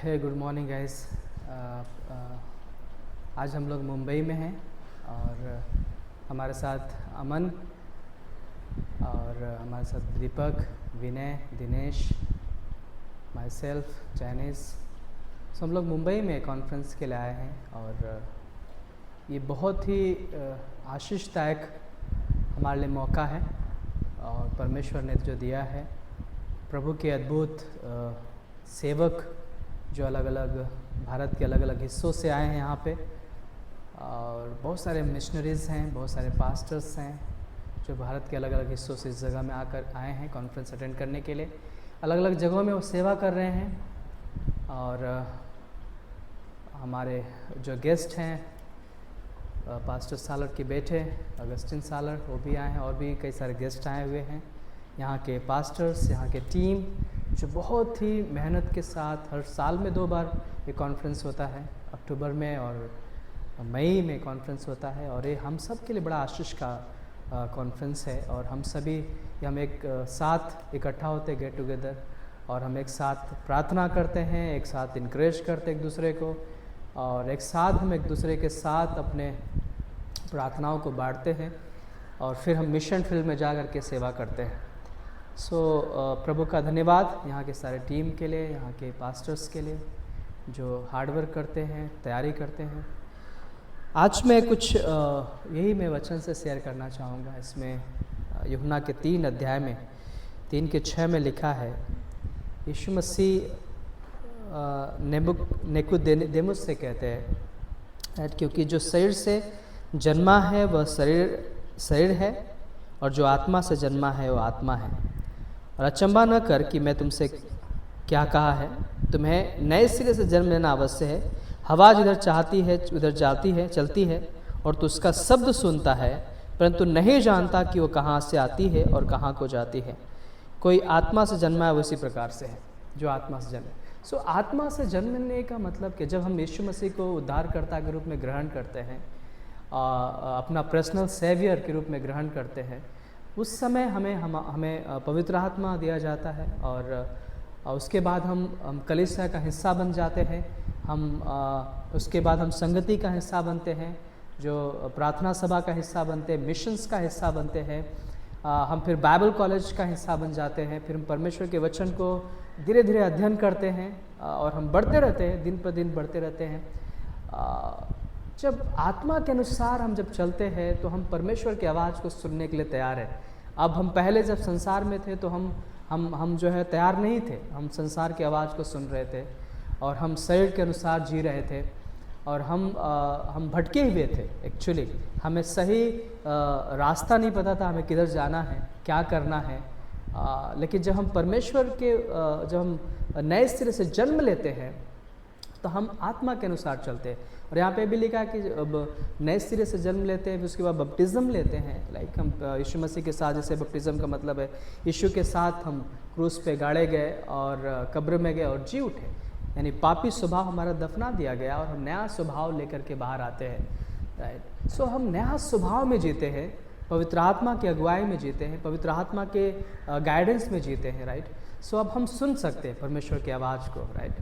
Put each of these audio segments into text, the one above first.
हे good morning guys. आज हम लोग मुंबई में हैं और हमारे साथ अमन और हमारे साथ दीपक, विनय, दिनेश, माई सेल्फ, चाइनीज़। सो हम लोग मुंबई में कॉन्फ्रेंस के लिए आए हैं और ये बहुत ही आशीषदायक हमारे लिए मौका है और परमेश्वर ने जो दिया है, प्रभु के अद्भुत सेवक जो अलग अलग भारत के अलग अलग हिस्सों से आए हैं यहाँ पे, और बहुत सारे मिशनरीज़ हैं, बहुत सारे पास्टर्स हैं जो भारत के अलग अलग हिस्सों से इस जगह में आकर आए हैं कॉन्फ्रेंस अटेंड करने के लिए। अलग अलग जगहों में वो सेवा कर रहे हैं। और हमारे जो गेस्ट हैं, पास्टर सालर के बेटे अगस्टिन सालर, वो भी आए हैं, और भी कई सारे गेस्ट आए हुए हैं। यहाँ के पास्टर्स, यहाँ के टीम जो बहुत ही मेहनत के साथ हर साल में 2 बार ये कॉन्फ्रेंस होता है, अक्टूबर में और मई में कॉन्फ्रेंस होता है। और ये हम सब के लिए बड़ा आशीष का कॉन्फ्रेंस है। और हम एक साथ इकट्ठा होते, गेट टुगेदर, और हम एक साथ प्रार्थना करते हैं, एक साथ इनकरेज करते एक दूसरे को, और एक साथ हम एक दूसरे के साथ अपने प्रार्थनाओं को बांटते हैं, और फिर हम मिशन फील्ड में जा कर के सेवा करते हैं। सो प्रभु का धन्यवाद यहाँ के सारे टीम के लिए, यहाँ के पास्टर्स के लिए जो हार्डवर्क करते हैं, तैयारी करते हैं। आज मैं कुछ यही मैं वचन से शेयर करना चाहूँगा। इसमें यूहन्ना के 3 अध्याय में 3 के 6 में लिखा है, यीशु मसीह निकुदेमुस से कहते हैं, क्योंकि जो शरीर से जन्मा है वह शरीर है, और जो आत्मा से जन्मा है वह आत्मा है। और अचंभा न कर कि मैं तुमसे क्या कहा है, तुम्हें नए सिरे से जन्म लेना अवश्य है। हवा जिधर चाहती है उधर जाती है, चलती है, और तो उसका शब्द सुनता है, परंतु नहीं जानता कि वो कहाँ से आती है और कहाँ को जाती है। कोई आत्मा से जन्मा है, उसी प्रकार से है जो आत्मा से जन्मे। सो आत्मा से जन्मने का मतलब कि जब हम यीशु मसीह को उद्धारकर्ता के रूप में ग्रहण करते हैं, अपना पर्सनल सेवियर के रूप में ग्रहण करते हैं, उस समय हमें पवित्र आत्मा दिया जाता है। और उसके बाद हम कलीसिया का हिस्सा बन जाते हैं। उसके बाद हम संगति का हिस्सा बनते हैं, जो प्रार्थना सभा का हिस्सा बनते हैं, मिशंस का हिस्सा बनते हैं। हम फिर बाइबल कॉलेज का हिस्सा बन जाते हैं। फिर हम परमेश्वर के वचन को धीरे धीरे अध्ययन करते हैं, और हम बढ़ते रहते हैं, दिन पर दिन बढ़ते रहते हैं। जब आत्मा के अनुसार हम जब चलते हैं तो हम परमेश्वर की आवाज़ को सुनने के लिए तैयार हैं। अब हम पहले जब संसार में थे तो हम जो है तैयार नहीं थे। हम संसार की आवाज़ को सुन रहे थे और हम शरीर के अनुसार जी रहे थे, और हम भटके हुए थे। एक्चुअली हमें सही रास्ता नहीं पता था, हमें किधर जाना है, क्या करना है। लेकिन जब हम परमेश्वर के जब हम नए सिरे से जन्म लेते हैं तो हम आत्मा के अनुसार चलते हैं। और यहाँ पे भी लिखा है कि अब नए सिरे से जन्म लेते हैं, फिर उसके बाद बपटिज़म लेते हैं। लाइक हम यीशु मसीह के साथ, जैसे बपटिज़म का मतलब है यीशु के साथ हम क्रूस पे गाड़े गए और कब्र में गए और जी उठे, यानी पापी स्वभाव हमारा दफना दिया गया और हम नया स्वभाव लेकर के बाहर आते हैं। राइट। सो हम नया स्वभाव में जीते हैं, पवित्र आत्मा की अगुवाई में जीते हैं, पवित्र आत्मा के गाइडेंस में जीते हैं। राइट। सो अब हम सुन सकते हैं परमेश्वर की आवाज़ को। राइट।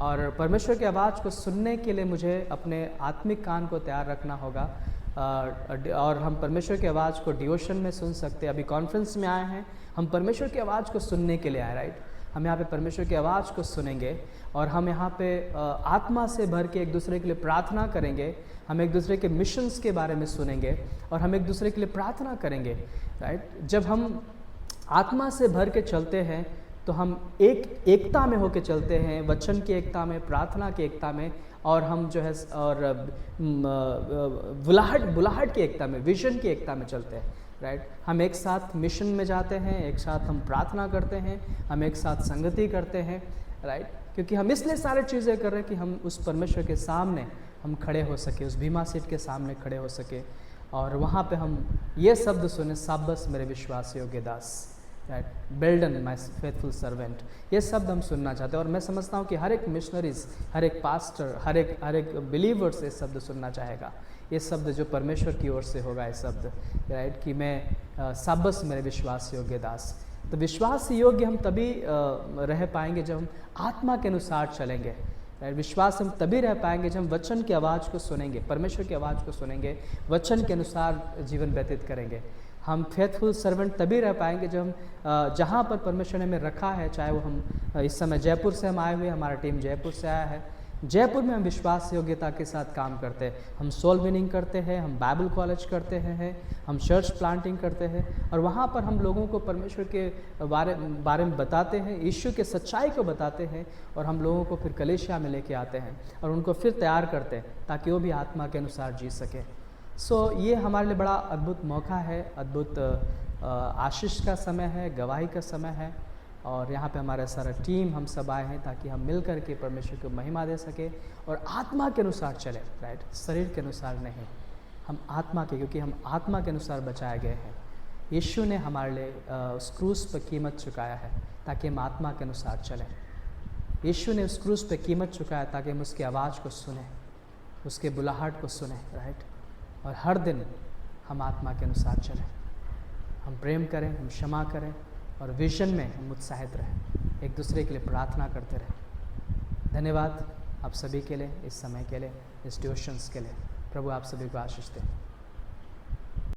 और परमेश्वर की आवाज़ को सुनने के लिए मुझे अपने आत्मिक कान को तैयार रखना होगा, और हम परमेश्वर की आवाज़ को डिवोशन में सुन सकते हैं। अभी कॉन्फ्रेंस में आए हैं, हम परमेश्वर की आवाज़ को सुनने के लिए आए। राइट। हम यहाँ पे परमेश्वर की आवाज़ को सुनेंगे, और हम यहाँ पे आत्मा से भर के एक दूसरे के लिए प्रार्थना करेंगे। हम एक दूसरे के मिशंस के बारे में सुनेंगे, और हम एक दूसरे के लिए प्रार्थना करेंगे। राइट। जब हम आत्मा से भर के चलते हैं तो हम एकता में होके चलते हैं, वचन की एकता में, प्रार्थना की एकता में, और हम जो है और बुलाहट की एकता में, विजन की एकता में चलते हैं। राइट। हम एक साथ मिशन में जाते हैं, एक साथ हम प्रार्थना करते हैं, हम एक साथ संगति करते हैं। राइट। क्योंकि हम इसलिए सारी चीज़ें कर रहे हैं कि हम उस परमेश्वर के सामने हम खड़े हो सके, उस भीमा सीट के सामने खड़े हो सके, और वहाँ पे हम ये शब्द सुने, शाबाश मेरे विश्वास योग्य दास। Right. Well done my faithful servant. ये शब्द हम सुनना चाहते हैं, और मैं समझता हूँ कि हर एक मिशनरीज, हर एक पास्टर, हर एक बिलीवर्स ये शब्द सुनना चाहेगा। ये शब्द जो परमेश्वर की ओर से होगा, ये शब्द। राइट। कि मैं शाबाश मेरे विश्वास योग्य दास। तो विश्वास योग्य हम तभी रह पाएंगे जब हम आत्मा के अनुसार चलेंगे। विश्वास हम तभी रह पाएंगे जब हम वचन की आवाज़ को सुनेंगे, परमेश्वर की आवाज़ को सुनेंगे, वचन के अनुसार जीवन व्यतीत करेंगे। हम फेथफुल सर्वेंट तभी रह पाएंगे जब हम जहाँ पर परमेश्वर ने हमें रखा है, चाहे वो हम इस समय जयपुर से हम आए हुए, हमारा टीम जयपुर से आया है, जयपुर में हम विश्वास योग्यता के साथ काम करते हैं। हम सोल विनिंग करते हैं, हम बाइबल कॉलेज करते हैं, हम चर्च प्लांटिंग करते हैं, और वहाँ पर हम लोगों को परमेश्वर के बारे में बताते हैं, यीशु के सच्चाई को बताते हैं, और हम लोगों को फिर कलीसिया में लेके आते हैं और उनको फिर तैयार करते हैं ताकि वो भी आत्मा के अनुसार जी सके। ये हमारे लिए बड़ा अद्भुत मौका है, अद्भुत आशीष का समय है, गवाही का समय है, और यहाँ पे हमारा सारा टीम हम सब आए हैं ताकि हम मिल कर के परमेश्वर को महिमा दे सके और आत्मा के अनुसार चले, राइट, शरीर के अनुसार नहीं। हम आत्मा के, क्योंकि हम आत्मा के अनुसार बचाए गए हैं। यीशु ने हमारे लिए उस क्रूस पर कीमत चुकाया है ताकि हम आत्मा के अनुसार चलें। यीशु ने उस क्रूस पर कीमत चुकाया ताकि हम उसकी आवाज़ को सुने, उसके बुलाहट को सुने, राइट, और हर दिन हम आत्मा के अनुसार चलें, हम प्रेम करें, हम क्षमा करें, और विजन में हम उत्साहित रहें, एक दूसरे के लिए प्रार्थना करते रहें। धन्यवाद आप सभी के लिए, इस समय के लिए, इस ट्यूशन्स के लिए। प्रभु आप सभी को आशीष दे।